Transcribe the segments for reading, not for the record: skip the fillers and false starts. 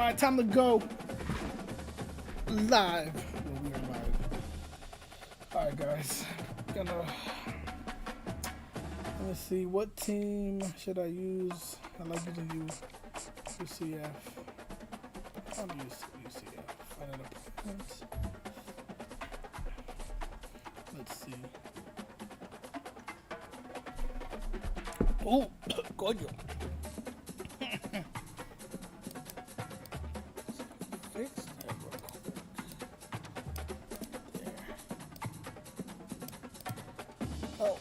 right, time to go live. Well, we are live. All right, guys. Let me see. What team should I use? I like to use UCF. I'm use UCF. Find an opponent. Let's see. Oh, coño. Fix that real quick. There. Oh.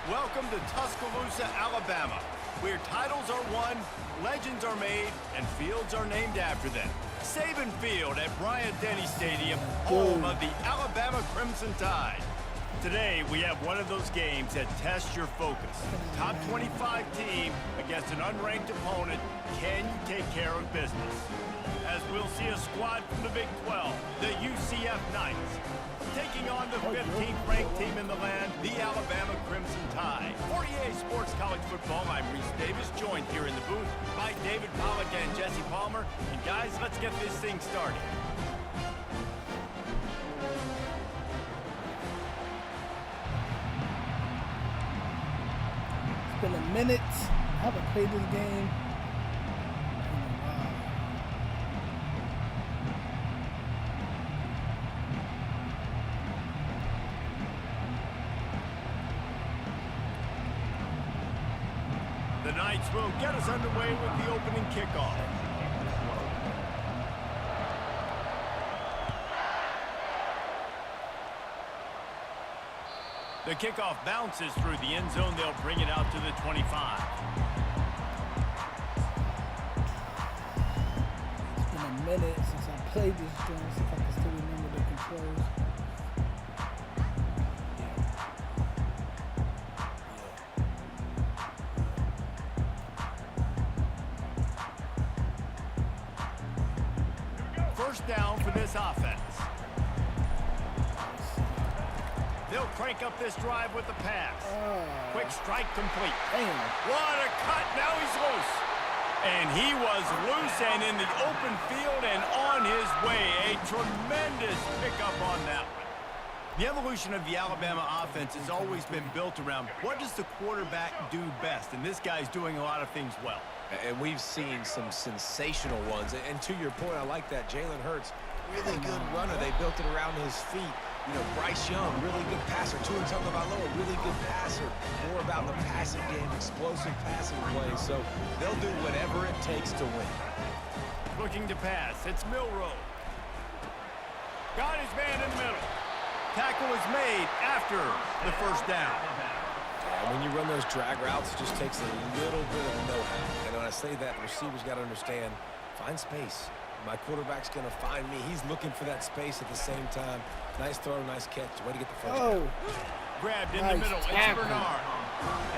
Welcome to Tuscaloosa, Alabama, where titles are won, legends are made, and fields are named after them. Saban Field at Bryant-Denny Stadium, home of the Alabama Crimson Tide. Today, we have one of those games that tests your focus. Top 25 team against an unranked opponent. Can you take care of business? As we'll see a squad from the Big 12, the UCF Knights, taking on the 15th ranked team in the land, the Alabama Crimson Tide. For EA Sports College Football, I'm Reese Davis, joined here in the booth by David Pollack and Jesse Palmer. And guys, let's get this thing started. It's been a minute. I haven't played this game. The Knights will get us underway with the opening kickoff. The kickoff bounces through the end zone. They'll bring it out to the 25. It's been a minute since I played this game. See if I can still remember the controls. First down for this offense. They'll crank up this drive with the pass. Quick strike complete. Damn. What a cut. Now he's loose. And he was loose and in the open field and on his way. A tremendous pickup on that one. The evolution of the Alabama offense has always been built around what does the quarterback do best? And this guy's doing a lot of things well. And we've seen some sensational ones. And to your point, I like that. Jalen Hurts, really good runner. They built it around his feet. You know, Bryce Young, really good passer. Tua Tagovailoa, really good passer. More about the passing game, explosive passing plays. So they'll do whatever it takes to win. Looking to pass. It's Milroe. Got his man in the middle. Tackle is made after the first down. And when you run those drag routes, it just takes a little bit of know-how. And when I say that, the receivers got to understand, find space. My quarterback's going to find me. He's looking for that space at the same time. Nice throw, nice catch. Way to get the first down. Grabbed in the middle. It's Bernard.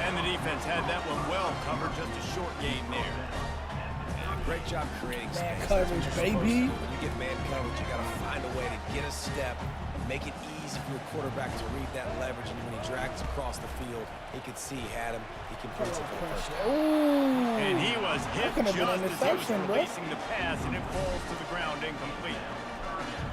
And the defense had that one well covered. Just a short gain there. Great job creating space. Man coverage, baby. When you get man coverage, you got to find a way to get a step, make it easy for your quarterback to read that leverage. And when he drags across the field, he could see he had him. He completes it for the first down. And he was hit just as he was releasing the pass, and it falls to the ground incomplete.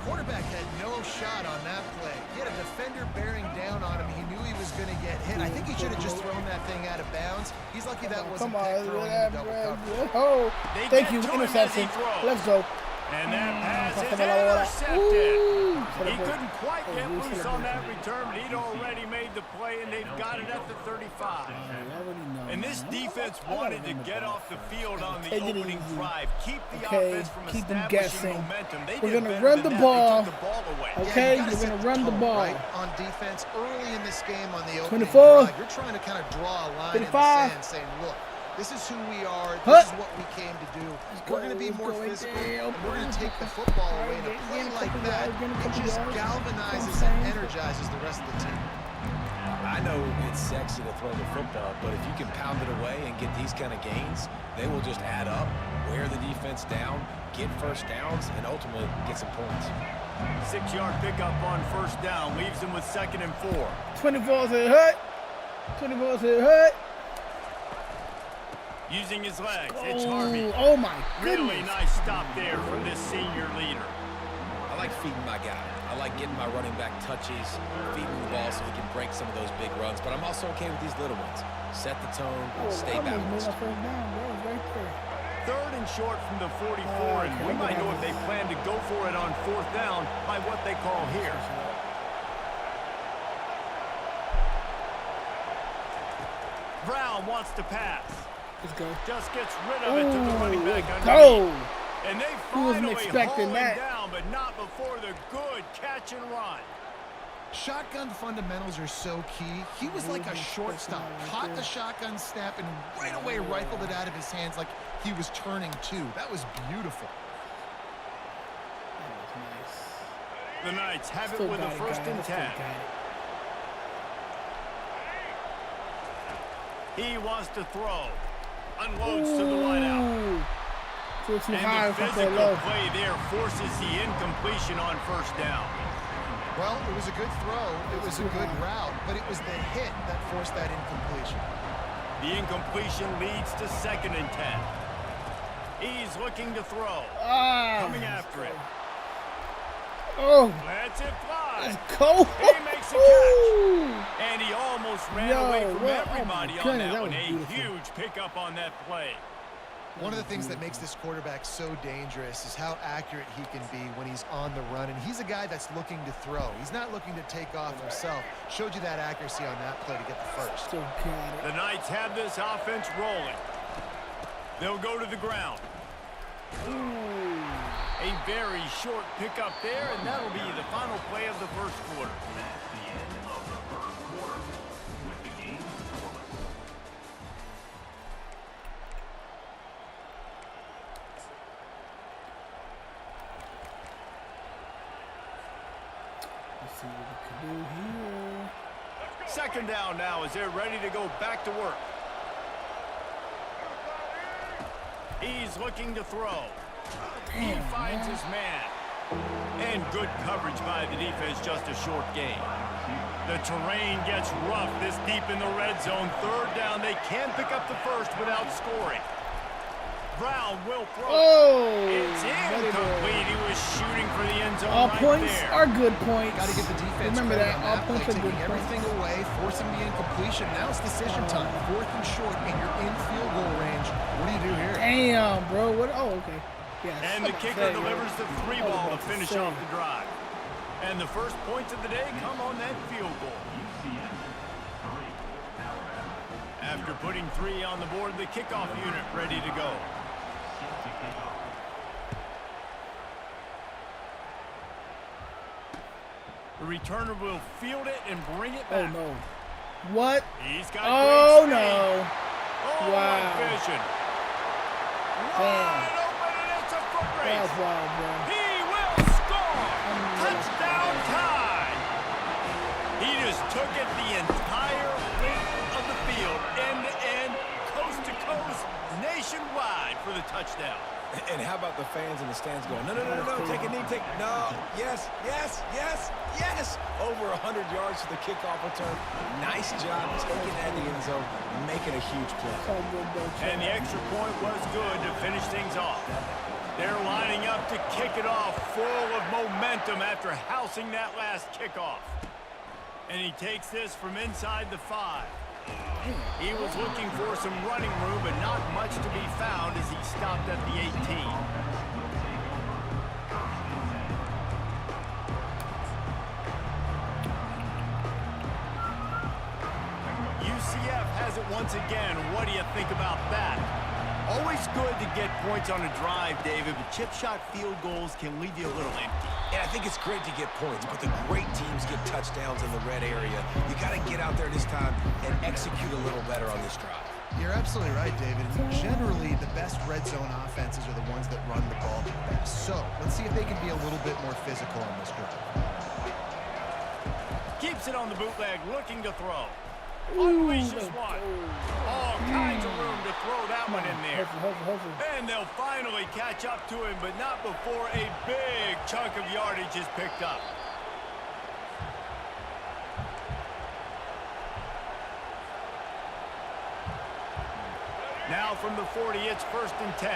Quarterback had no shot on that play. He had a defender bearing down on him. He knew he was going to get hit. I think he should have just thrown that thing out of bounds. He's lucky that wasn't throwing in double coverage. Oh, thank you, interception. Let's go. And that pass is intercepted. He couldn't quite get loose on that return, but he'd already made the play, and they've got it at the 35. And this defense wanted to get off the field on the opening drive, keep the offense from establishing momentum. We're going to run the ball. Okay, Yeah, we're going to run the ball. Right on defense early in this game on the opening 24. drive. You're trying to kind of draw a line 35. in the sand saying, look, this is who we are. This is what we came to do. We're going to be more physical. And we're going to take the football away. And a play like that, it just galvanizes and energizes the rest of the team. I know it's sexy to throw the football, but if you can pound it away and get these kind of gains, they will just add up, wear the defense down, get first downs, and ultimately get some points. 6-yard pickup on first down leaves them with 2nd and 4. 24 to hurt. 24 to hurt. Using his legs, it's Harvey. Oh my goodness. Really nice stop there from this senior leader. I like feeding my guy. I like getting my running back touches, feeding the ball so he can break some of those big runs. But I'm also okay with these little ones. Set the tone, stay balanced. Third and short from the 44, and we might know if they plan to go for it on fourth down by what they call here. Brown wants to pass. Let's go. Just gets rid of it to the running back Let's underneath. go. And they Who wasn't finally expecting haul him that? down, but not before the good catch and run. Shotgun fundamentals are so key. He was like a shortstop. Caught the shotgun snap and right away rifled it out of his hands like he was turning two. That was beautiful. That was nice. The Knights have Still it with a got it, first guys. and Still 10. got it. He wants to throw. Unloads to the wideout. Too And high the for physical low. play there forces the incompletion on first down. Well, it was a good throw. It was a good route, but it was the hit that forced that incompletion. The incompletion leads to second and 10. He's looking to throw. Coming after it. Oh, Lets it fly. let's go. He makes a catch. And he almost ran away from what? everybody Oh my on goodness, that that one. was A beautiful. huge pickup on that play. One of the things that makes this quarterback so dangerous is how accurate he can be when he's on the run. And he's a guy that's looking to throw. He's not looking to take off himself. Showed you that accuracy on that play to get the first. Still got it. The Knights have this offense rolling. They'll go to the ground. A very short pickup there, and that'll be the final play of the first quarter. Let's see what we can do here. Second down now as they're ready to go back to work. He's looking to throw. He finds his man. And good coverage by the defense, just a short gain. The terrain gets rough this deep in the red zone. Third down, they can pick up the first without scoring. Brown will throw. It's incomplete. He was shooting for the end zone All right points there. are good points. Got to give the defense Remember credit that. on All that points play, are good taking everything points. away, forcing the incompletion. Now it's decision time. Fourth and short, and you're in field goal range. What do you do here? Damn, bro. What? Oh, okay. Yeah. And the kicker delivers the three ball to finish off the drive. And the first points of the day come on that field goal. After putting 3 on the board, the kickoff unit ready to go. The returner will field it and bring it Oh back. no. What? He's got Oh great speed. no. Oh, Wow. vision. Damn. Wide open, and it's a foot race. That's wild, bro. He will score! Touchdown time! He just took it the entire length of the field, end to end, coast to coast, nationwide for the touchdown. And how about the fans in the stands going, no, take a knee, no, yes, yes, yes, yes. Over 100 yards to the kickoff return. Nice job taking that in the end zone, making a huge play. It's all good, bro. And the extra point was good to finish things off. They're lining up to kick it off full of momentum after housing that last kickoff. And he takes this from inside the 5. He was looking for some running room, but not much to be found as he stopped at the 18. UCF has it once again. What do you think about that? Always good to get points on a drive, David, but chip shot field goals can leave you a little empty. And I think it's great to get points, but the great teams get touchdowns in the red area. You got to get out there this time and execute a little better on this drive. You're absolutely right, David. Generally, the best red zone offenses are the ones that run the ball the best. So, let's see if they can be a little bit more physical on this drive. Keeps it on the bootleg, looking to throw. Unleashes one. All kinds of room to throw that one in there. Hopefully. And they'll finally catch up to him, but not before a big chunk of yardage is picked up. Now from the 40, it's 1st and 10.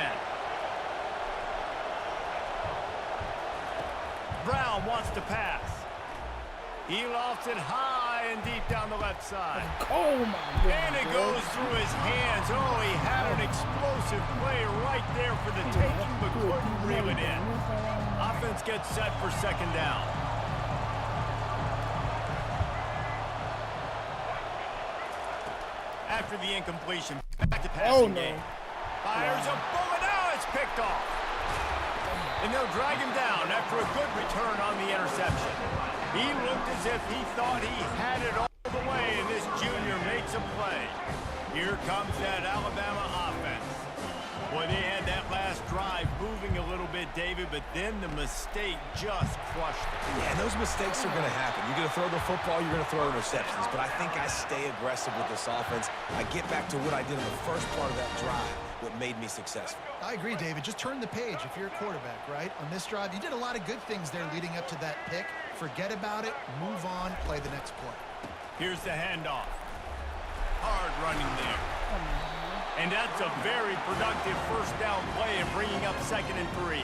Brown wants to pass. He lofts it high and deep down the left side. Oh, my God. And it goes through his hands. Oh, he had an explosive play right there for the taking, but couldn't reel it in. Offense gets set for 2nd down. After the incompletion, back to passing game. Fires a bullet. Now it's picked off. And they'll drag him down after a good return on the interception. He looked as if he thought he had it all the way, and this junior makes a play. Here comes that Alabama offense. Boy, they had that last drive moving a little bit, David, but then the mistake just crushed them. Yeah, and those mistakes are going to happen. You're going to throw the football, you're going to throw interceptions, but I think I stay aggressive with this offense. I get back to what I did in the first part of that drive, what made me successful. I agree, David. Just turn the page if you're a quarterback, right? On this drive, you did a lot of good things there leading up to that pick. Forget about it, move on, play the next play. Here's the handoff. Hard running there. And that's a very productive 1st down play and bringing up 2nd and 3.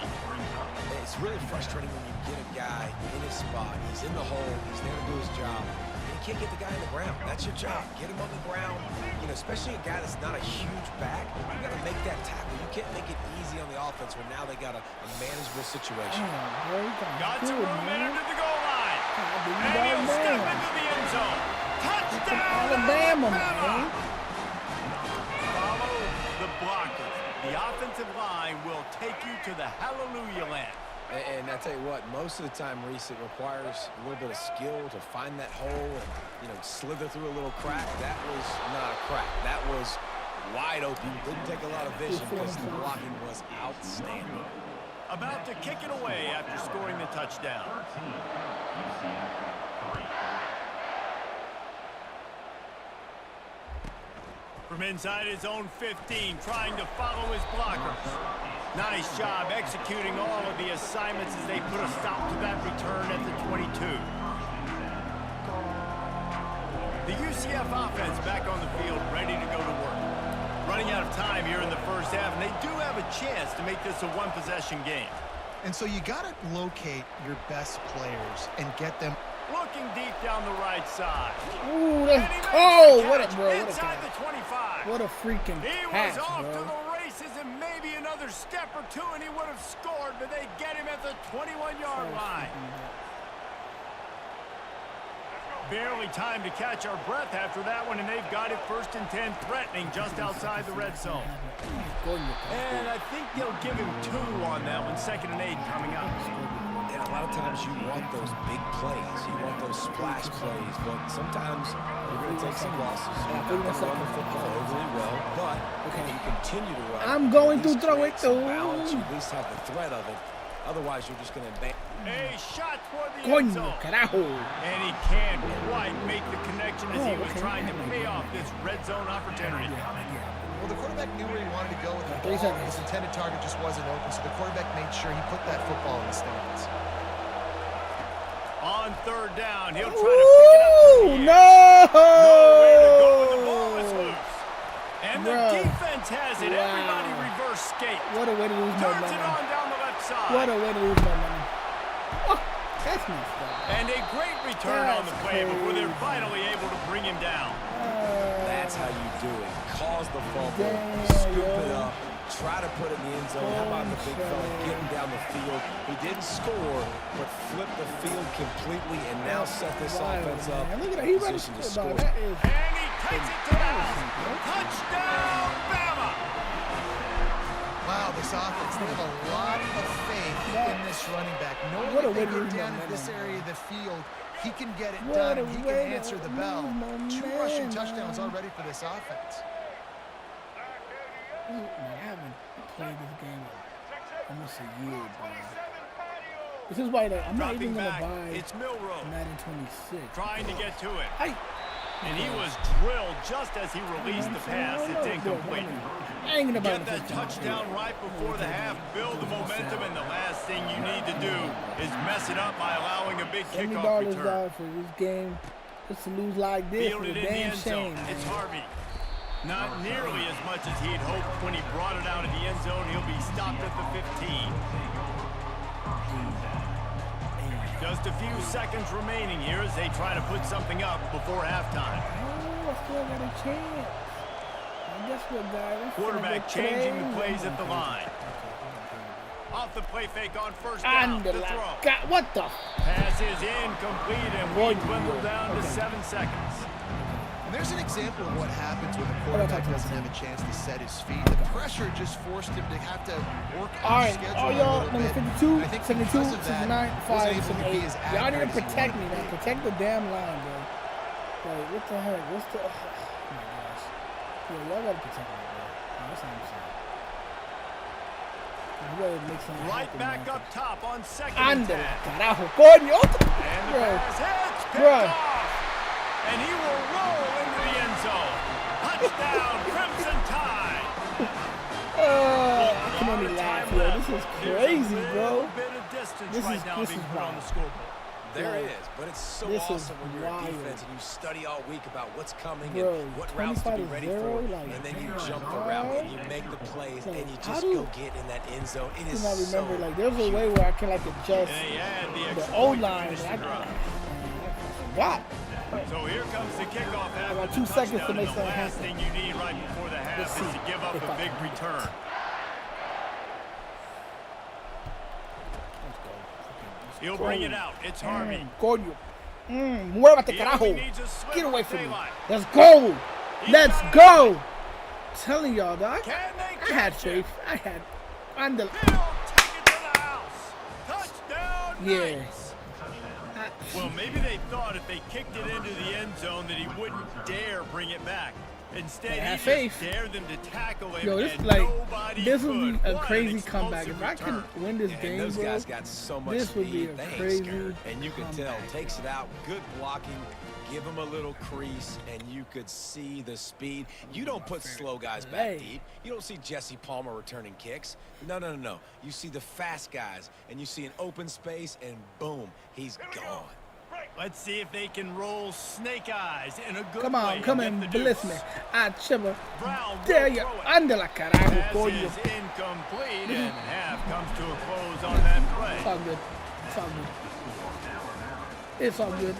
It's really frustrating when you get a guy in his spot. He's in the hole. He's there to do his job. And you can't get the guy on the ground. That's your job. Get him on the ground. You know, especially a guy that's not a huge back. You got to make that tackle. You can't make it easy on the offense when now they got a manageable situation. Got some room in under the goal line. And he'll step into the end zone. Touchdown, Alabama, man. Follow the blockers. The offensive line will take you to the hallelujah land. And I tell you what, most of the time, Reese, it requires a little bit of skill to find that hole and, you know, slither through a little crack. That was not a crack. That was wide open. Didn't take a lot of vision because the blocking was outstanding. About to kick it away after scoring the touchdown. From inside his own 15, trying to follow his blockers. Nice job executing all of the assignments as they put a stop to that return at the 22. The UCF offense back on the field, ready to go to work. Running out of time here in the 1st half, and they do have a chance to make this a one-possession game. And so you got to locate your best players and get them. Looking deep down the right side. Ooh, that's cold. What a, bro. Inside the 25. What a freaking pass, He was off bro. to the races and maybe another step or two and he would have scored, but they get him at the 21-yard line. Barely time to catch our breath after that one, and they've got it 1st and 10, threatening just outside the red zone. And I think they'll give him 2 on that one, 2nd and 8 coming up. And a lot of times you want those big plays. You want those splash plays, but sometimes you're going to take some losses. You're going to run the football overly well, but if you continue to run, I'm going to throw it through. Balance, you at least have the threat of it. Otherwise, you're just going to advance. A shot toward the end zone. And he can't quite make the connection as he was trying to pay off this red zone opportunity. Well, the quarterback knew where he wanted to go with the ball. His intended target just wasn't open, so the quarterback made sure he put that football in the stands. On 3rd down, he'll try to pick it up. Nowhere to go when the ball is loose. And the defense has it. Everybody reverse skate. What a way to lose my Turns it on down the left side. What a way to lose my money. Oh, that's messed up. And a great return on the play before they're finally able to bring him down. That's how you do it. Cause the fumble, scoop it up, try to put it in the end zone. How about the big fella getting down the field? He didn't score, but flipped the field completely and now set this offense up in position to score. And he takes it to the house. Touchdown, Bama! Wow, this offense, they have a lot of faith in this running back. Knowing if they get down in this area of the field, he can get it done and he can answer the bell. 2 rushing touchdowns already for this offense. Man, I haven't played this game in almost a year, bro. This is why I'm not even going to buy Madden 26. Trying to get to it. And he was drilled just as he released the pass. It's incomplete. Get that touchdown right before the half, build the momentum, and the last thing you need to do is mess it up by allowing a big kickoff return. $70 for this game. Just to lose like this is a damn shame. It's Harvey. Not nearly as much as he'd hoped when he brought it out of the end zone. He'll be stopped at the 15. Just a few seconds remaining here as they try to put something up before halftime. Oh, I still got a chance. And guess what, guys? Quarterback changing the plays at the line. Off the play fake on first down. The throw. God, what the? Pass is incomplete, and we dwindle down to 7 seconds. And there's an example of what happens when the quarterback doesn't have a chance to set his feet. The pressure just forced him to have to work on his schedule a little number bit. 52, I think 72, because of that, 69, 5, wasn't able to be 78. as Y'all need to accurate as he protect me, wanted man. to be. Protect the damn line, bro. Like, what the heck? What's the... Oh, my gosh. Yeah, y'all gotta protect me, bro. That's what I'm saying. Right back up top on second and 10. Carajo, coño. And the pass hits, picked off. And he will roll into the end zone. Touchdown, Crimson Tide. I can only laugh, yo. This is crazy, bro. This is wild. on the scoreboard. There is, but it's so awesome when you're a defense and you study all week about what's coming and what routes to be ready for, and then you jump the route and you make the plays and you just go get in that end zone. It is I so remember, like, there's a way where I can, like, adjust the O-line. I forgot. So here comes the kickoff. I got 2 seconds to make something happen. The last happen. thing you need right before the half is to give up a big return. He'll bring it out. It's Harvey. Coño. Muévate, carajo. Get away from me. Daylight. Let's go. Let's go. I'm telling y'all, dog. I had faith. I had. He'll take it to the house. Touchdown. Yeah. Knights. Well, maybe they thought if they kicked it into the end zone that he wouldn't dare bring it back. Instead, he just dared them to tackle him. Yo, this and like nobody this would be a could. crazy What an comeback. If explosive I can return. win this And game, those bro, guys got so much this would be speed. a They ain't crazy scared. And you can tell, comeback. takes it out, good blocking, give him a little crease, and you could see the speed. You don't put slow guys back deep. You don't see Jesse Palmer returning kicks. No, no, no, no. You see the fast guys, and you see an open space, and boom, he's gone. Let's see if they can roll snake eyes in a good Come way on, come and in, get the bless deuce. me. I chiver. Brown will There you throw it. under la carajo, Pass coño. is incomplete, and half comes to a close on that It's play. all good. It's all good. It's all good.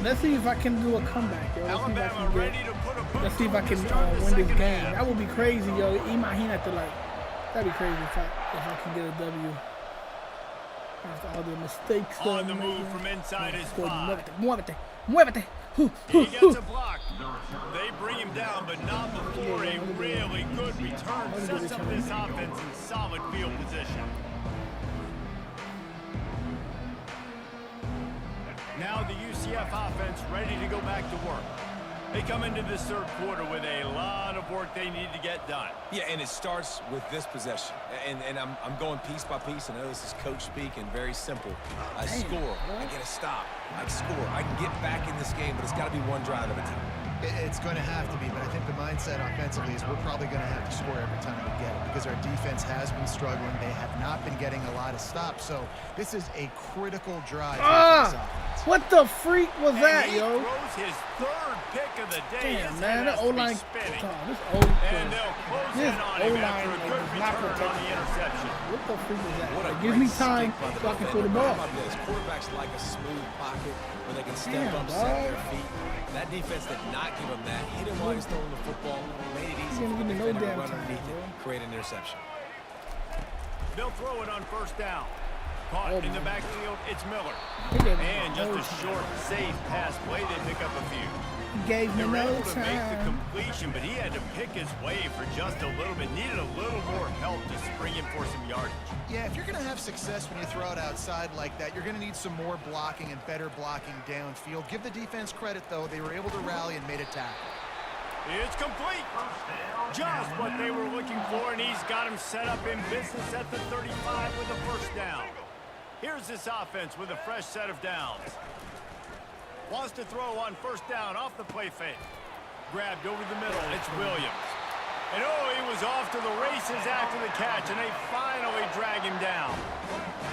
Let's see if I can do a comeback, yo. Let's see if I Alabama can ready to put a boot let's see if I to can start the win this second game. half. That would be crazy, yo. Imagínate, like, that'd be crazy if I can get a W. After all the mistakes. On the move from inside his 5. Muévete, muévete. He gets a block. They bring him down, but not before a really good return sets up this offense in solid field position. Now the UCF offense ready to go back to work. They come into this third quarter with a lot of work they need to get done. Yeah, and it starts with this possession. And I'm going piece by piece. I know this is coach speak and very simple. I score. I get a stop. I score. I can get back in this game, but it's got to be one drive at a time. It's going to have to be, but I think the mindset offensively is we're probably going to have to score every time we get it because our defense has been struggling. They have not been getting a lot of stops, so this is a critical drive for this offense. What the freak was that, he yo? throws his third pick of the day. Damn, His man, head the has to be O-line. spinning. This O-line. And they'll close in on him after a good return on the interception. What the freak was that? What a Like, give me great time stick by the so I can throw defender. the But ball. how about this? Quarterbacks like a smooth pocket where they can step Damn, up, set dog. their feet. That defense did not give him that. Hit him while he's throwing the football. Made it easy gonna for give me the no defender to damn run time, underneath bro. it, create an interception. They'll throw it on first down. Caught in the backfield, it's Miller. And just a short, safe pass play, they pick up a few. Gave me They were no able to make the time. completion, but he had to pick his way for just a little bit. Needed a little more help to spring him for some yardage. Yeah, if you're going to have success when you throw it outside like that, you're going to need some more blocking and better blocking downfield. Give the defense credit, though. They were able to rally and made a tackle. It's complete. Just what they were looking for, and he's got him set up in business at the 35 with a first down. Here's this offense with a fresh set of downs. Wants to throw on first down off the play fake. Grabbed over the middle. It's Williams. And oh, he was off to the races after the catch, and they finally drag him down.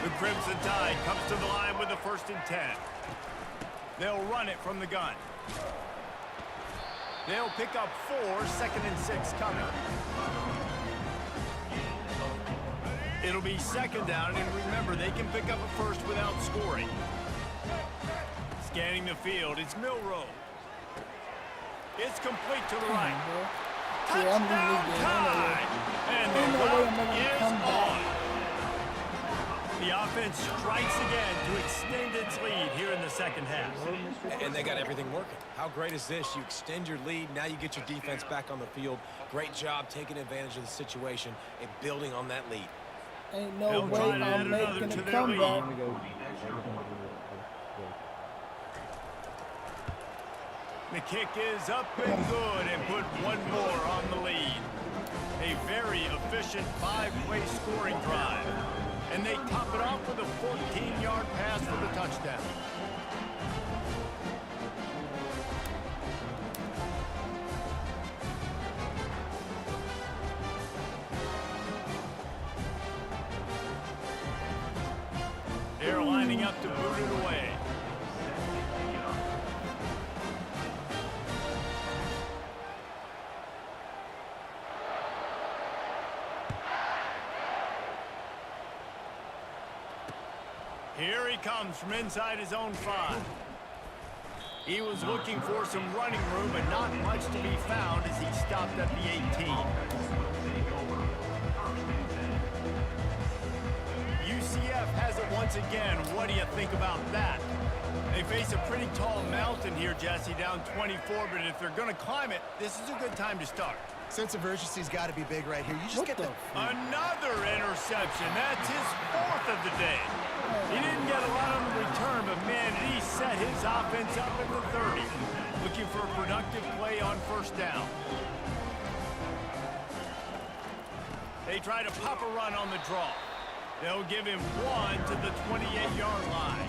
The Crimson Tide comes to the line with a 1st and 10. They'll run it from the gun. They'll pick up 4, 2nd and 6 coming. It'll be 2nd down, and remember, they can pick up a first without scoring. Scanning the field, it's Milroe. It's complete to the right. Touchdown time! And the route is on. The offense strikes again to extend its lead here in the 2nd half. And they got everything working. How great is this? You extend your lead, now you get your defense back on the field. Great job taking advantage of the situation and building on that lead. Ain't no way I'm making a comeback. The kick is up and good and put one more on the lead. A very efficient 5-play scoring drive. And they top it off with a 14-yard pass for the touchdown. They're lining up to boot it away. Here he comes from inside his own 5. He was looking for some running room, but not much to be found as he stopped at the 18. UCF has it once again. What do you think about that? They face a pretty tall mountain here, Jesse, down 24, but if they're going to climb it, this is a good time to start. Sense of urgency's got to be big right here. You just get the... Another interception. That's his 4th of the day. He didn't get a lot on the return, but man, he set his offense up at the 30. Looking for a productive play on 1st down. They try to pop a run on the draw. They'll give him 1 to the 28-yard line.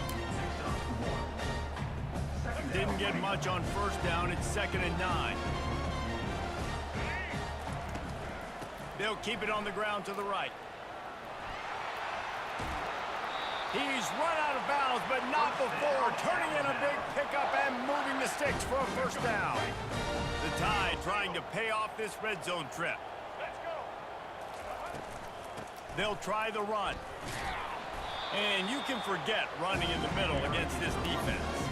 Didn't get much on 1st down. It's 2nd and 9. They'll keep it on the ground to the right. He's run out of bounds, but not before turning in a big pickup and moving the sticks for a 1st down. The Tide trying to pay off this red zone trip. They'll try the run. And you can forget running in the middle against this defense.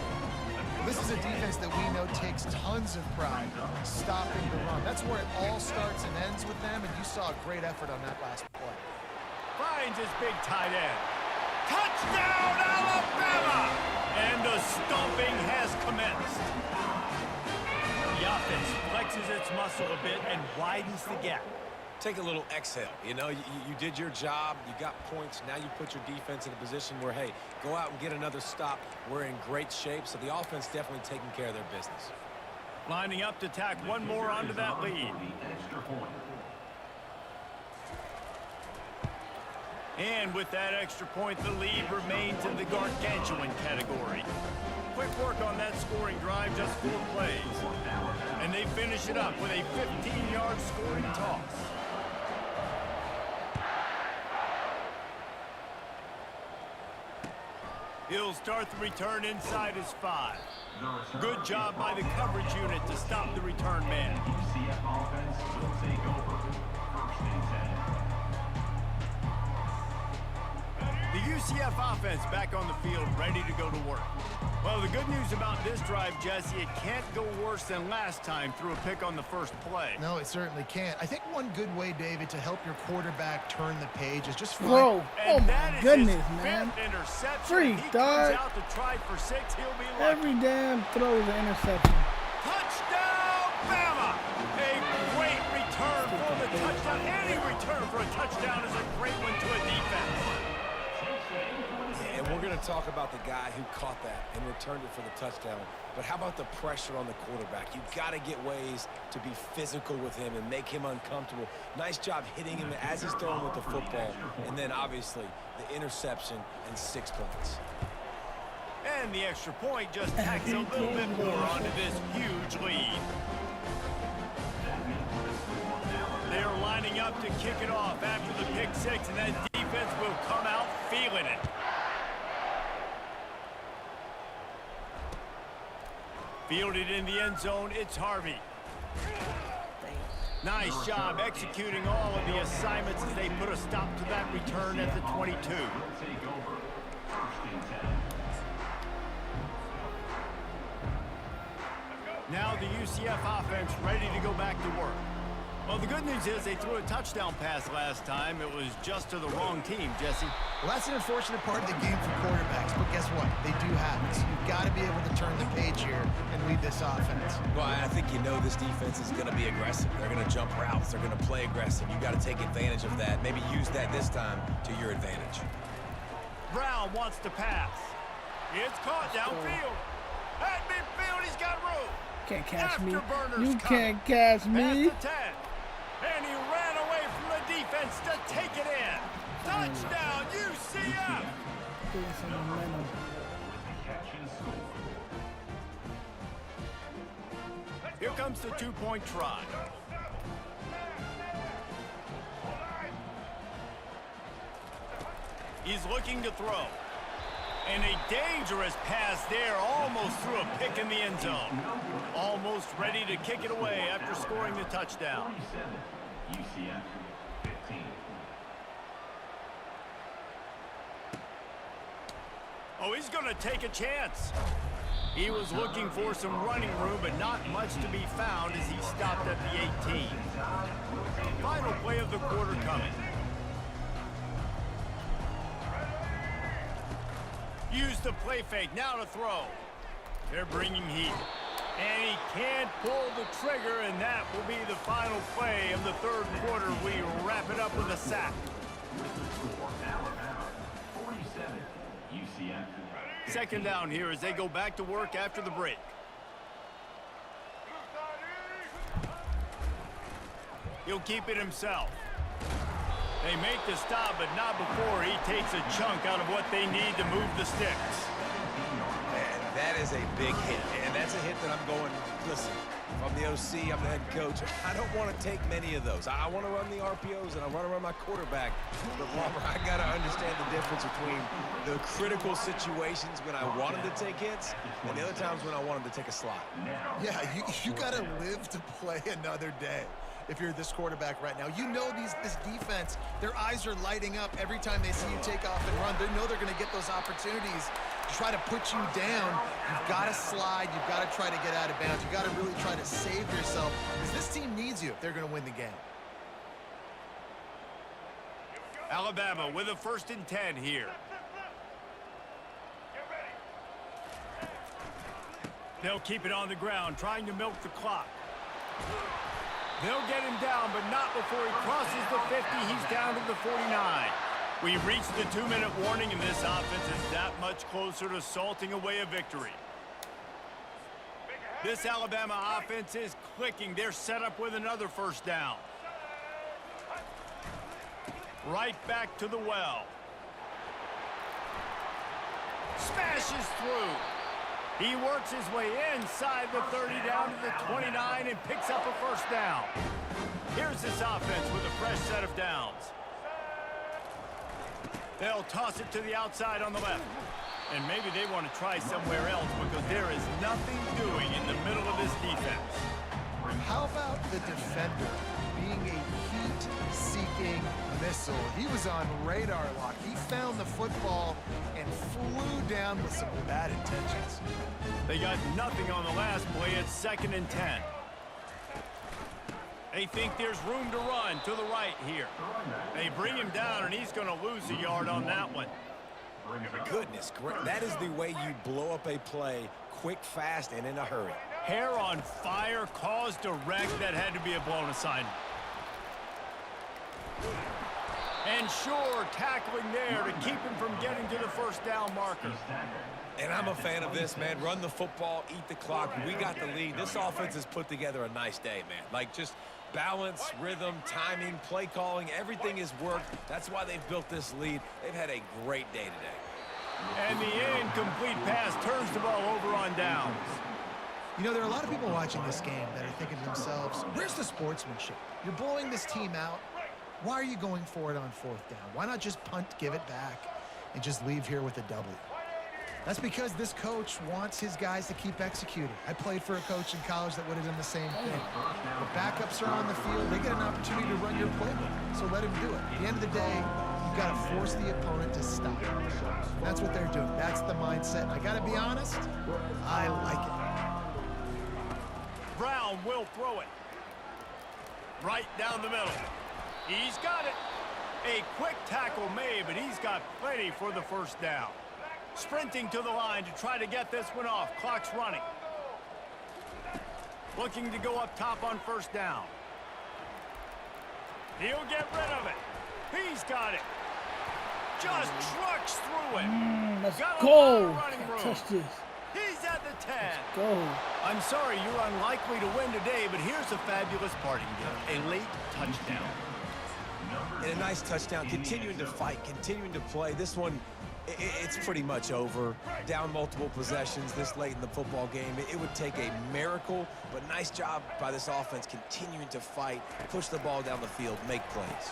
This is a defense that we know takes tons of pride stopping the run. That's where it all starts and ends with them, and you saw a great effort on that last play. Finds his big tight end. Touchdown, Alabama! And the stomping has commenced. The offense flexes its muscle a bit and widens the gap. Take a little exhale. You know, you did your job. You got points. Now you put your defense in a position where, hey, go out and get another stop. We're in great shape, so the offense definitely taking care of their business. Lining up to tack one more onto that lead. And with that extra point, the lead remains in the gargantuan category. Quick work on that scoring drive, just 4 plays. And they finish it up with a 15-yard scoring toss. He'll start the return inside his 5. Good job by the coverage unit to stop the return man. The UCF offense back on the field, ready to go to work. Well, the good news about this drive, Jesse, it can't go worse than last time through a pick on the first play. No, it certainly can't. I think one good way, David, to help your quarterback turn the page is just find... Bro, oh my goodness, man. Free, dog. Out to try for 6. He'll be lucky. Every damn throw is an interception. Touchdown, Bama! A great return for the touchdown. Any return for a touchdown is a great one to a defense. And we're going to talk about the guy who caught that and returned it for the touchdown. But how about the pressure on the quarterback? You've got to get ways to be physical with him and make him uncomfortable. Nice job hitting him as he's throwing with the football. And then, obviously, the interception and 6 points. And the extra point just tacks a little bit more onto this huge lead. They're lining up to kick it off after the pick 6, and that defense will come out feeling it. Fielded in the end zone, it's Harvey. Nice job executing all of the assignments as they put a stop to that return at the 22. Now the UCF offense ready to go back to work. Well, the good news is they threw a touchdown pass last time. It was just to the wrong team, Jesse. Well, that's an unfortunate part of the game for quarterbacks, but guess what? They do have it. So you've got to be able to turn the page here and lead this offense. Well, I think you know this defense is going to be aggressive. They're going to jump routes. They're going to play aggressive. You've got to take advantage of that. Maybe use that this time to your advantage. Brown wants to pass. It's caught downfield. At midfield, he's got room. Can't catch me. You can't catch me. Past the 10. And he ran away from the defense to take it in. Touchdown, UCF! Here comes the two-point try. He's looking to throw. And a dangerous pass there, almost threw a pick in the end zone. Almost ready to kick it away after scoring the touchdown. UCF 15. Oh, he's going to take a chance. He was looking for some running room, but not much to be found as he stopped at the 18. Final play of the quarter coming. Use the play fake, now to throw. They're bringing heat. And he can't pull the trigger, and that will be the final play of the third quarter. We wrap it up with a sack. Alabama 47. UCF. Second down here as they go back to work after the break. He'll keep it himself. They make the stop, but not before he takes a chunk out of what they need to move the sticks. And that is a big hit. And that's a hit that I'm going, listen, if I'm the OC, I'm the head coach, I don't want to take many of those. I want to run the RPOs, and I want to run my quarterback. But, Palmer, I got to understand the difference between the critical situations when I want him to take hits and the other times when I want him to take a slot. Yeah, you got to live to play another day. If you're this quarterback right now, you know this defense, their eyes are lighting up every time they see you take off and run. They know they're going to get those opportunities to try to put you down. You've got to slide. You've got to try to get out of bounds. You've got to really try to save yourself because this team needs you if they're going to win the game. Alabama with a 1st and 10 here. They'll keep it on the ground, trying to milk the clock. They'll get him down, but not before he crosses the 50. He's down to the 49. We reached the 2-minute warning, and this offense is that much closer to salting away a victory. This Alabama offense is clicking. They're set up with another 1st down. Right back to the well. Smashes through. He works his way inside the 30 down to the 29 and picks up a 1st down. Here's this offense with a fresh set of downs. They'll toss it to the outside on the left. And maybe they want to try somewhere else because there is nothing doing in the middle of this defense. How about the defender being a heat-seeking missile? He was on radar lock. He found the football and flew down with some bad intentions. They got nothing on the last play. It's 2nd and 10. They think there's room to run to the right here. They bring him down, and he's going to lose a yard on that one. Goodness, that is the way you blow up a play quick, fast, and in a hurry. Hair on fire, caused a wreck that had to be a blown assignment. And sure, tackling there to keep him from getting to the 1st down marker. And I'm a fan of this, man. Run the football, eat the clock. We got the lead. This offense has put together a nice day, man. Like, just balance, rhythm, timing, play calling, everything has worked. That's why they've built this lead. They've had a great day today. And the incomplete pass turns the ball over on downs. You know, there are a lot of people watching this game that are thinking to themselves, where's the sportsmanship? You're blowing this team out. Why are you going for it on 4th down? Why not just punt, give it back, and just leave here with a W? That's because this coach wants his guys to keep executing. I played for a coach in college that would have done the same thing. The backups are on the field. They get an opportunity to run your playbook, so let him do it. At the end of the day, you've got to force the opponent to stop. That's what they're doing. That's the mindset. And I got to be honest, I like it. Brown will throw it. Right down the middle. He's got it. A quick tackle made, but he's got plenty for the first down. Sprinting to the line to try to get this one off. Clock's running. Looking to go up top on first down. He'll get rid of it. He's got it. Just trucks through it. Let's Got a go. lot of running room. Touch this. He's at the 10. Go. I'm sorry you're unlikely to win today, but here's a fabulous parting gift. A late touchdown. And a nice touchdown. Continuing to fight, continuing to play. This one, it's pretty much over. Down multiple possessions this late in the football game. It would take a miracle, but nice job by this offense continuing to fight, push the ball down the field, make plays.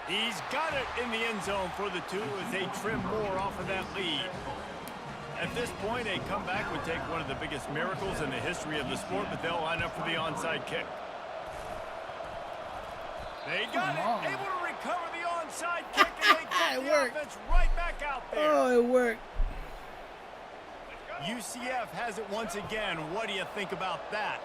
He's got it in the end zone for the 2 as they trim more off of that lead. At this point, a comeback would take one of the biggest miracles in the history of the sport, but they'll line up for the onside kick. They got it, able to recover the onside kick, and they get the offense right back out there. Oh, it worked. UCF has it once again. What do you think about that?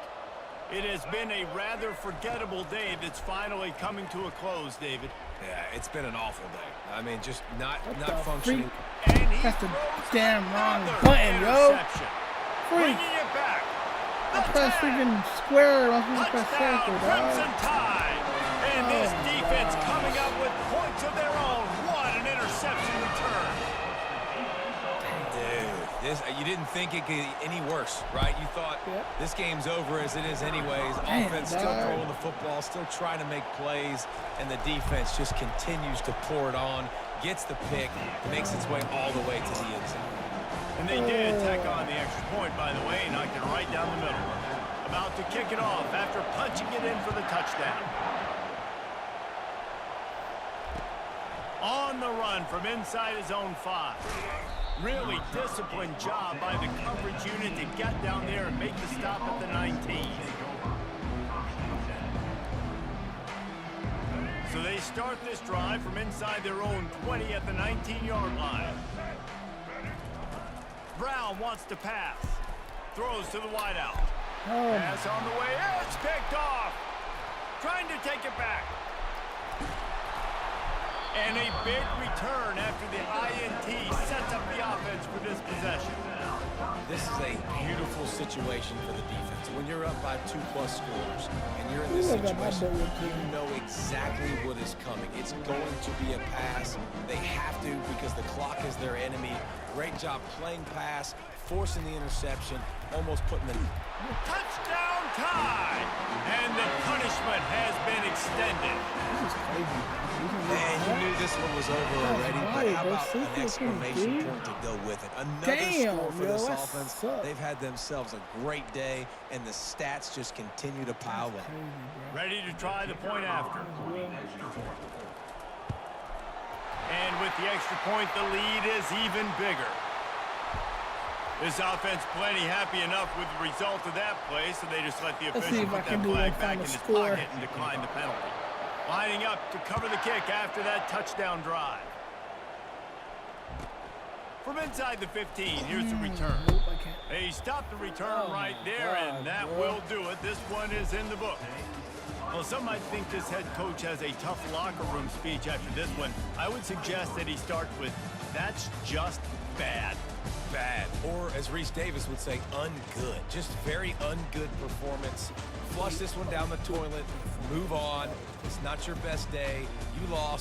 It has been a rather forgettable day that's finally coming to a close, David. Yeah, it's been an awful day. I mean, just not the functioning. And he That's the throws damn wrong another button, yo. interception. Freak. Bringing it back. I The press 10. freaking square. I'm supposed to press Touchdown, circle, Crimson dog. Tide. And this Oh, defense coming up with points of their own. What an interception return. Dude, you didn't think it could get any worse, right? You thought this game's over as it is anyways. Damn, Offense still dog. throwing the football, still trying to make plays, and the defense just continues to pour it on, gets the pick, makes its way all the way to the end zone. And they did tack on the extra point, by the way, knocked it right down the middle. About to kick it off after punching it in for the touchdown. On the run from inside his own 5. Really disciplined job by the coverage unit to get down there and make the stop at the 19. So they start this drive from inside their own 20 at the 19-yard line. Brown wants to pass. Throws to the wideout. Oh, Pass on the way. It's picked off. Trying to take it back. And a big return after the INT sets up the offense for this possession. This is a beautiful situation for the defense. When you're up by 2+ scores and you're in this Ooh, I got my situation, boy you know exactly what is coming. It's going to be a pass. They have to because the clock is their enemy. Great job playing pass, forcing the interception, almost putting the... Touchdown Tide! And the punishment has been extended. this is crazy. Man, you knew this one was over already, but right, how bro. about an 60 exclamation dude. point to go with it? Another Damn, score for yo, this that offense. sucks. They've had themselves a great day, and the stats just continue to pile up. Crazy, bro. Ready to try the point after. And with the extra point, the lead is even bigger. This offense plenty happy enough with the result of that play, so they just let the Let's see official if I put can that do flag one back final in his score. pocket and decline the penalty. Lining up to cover the kick after that touchdown drive. From inside the 15, here's the return. Nope, I can't. They stopped the return Oh, right my there, God, and that bro. will do it. This one is in the book. Well, some might think this head coach has a tough locker room speech after this one. I would suggest that he starts with, "That's just bad." Bad, or as Reese Davis would say, ungood. Just very ungood performance. Flush this one down the toilet. Move on. It's not your best day. You lost.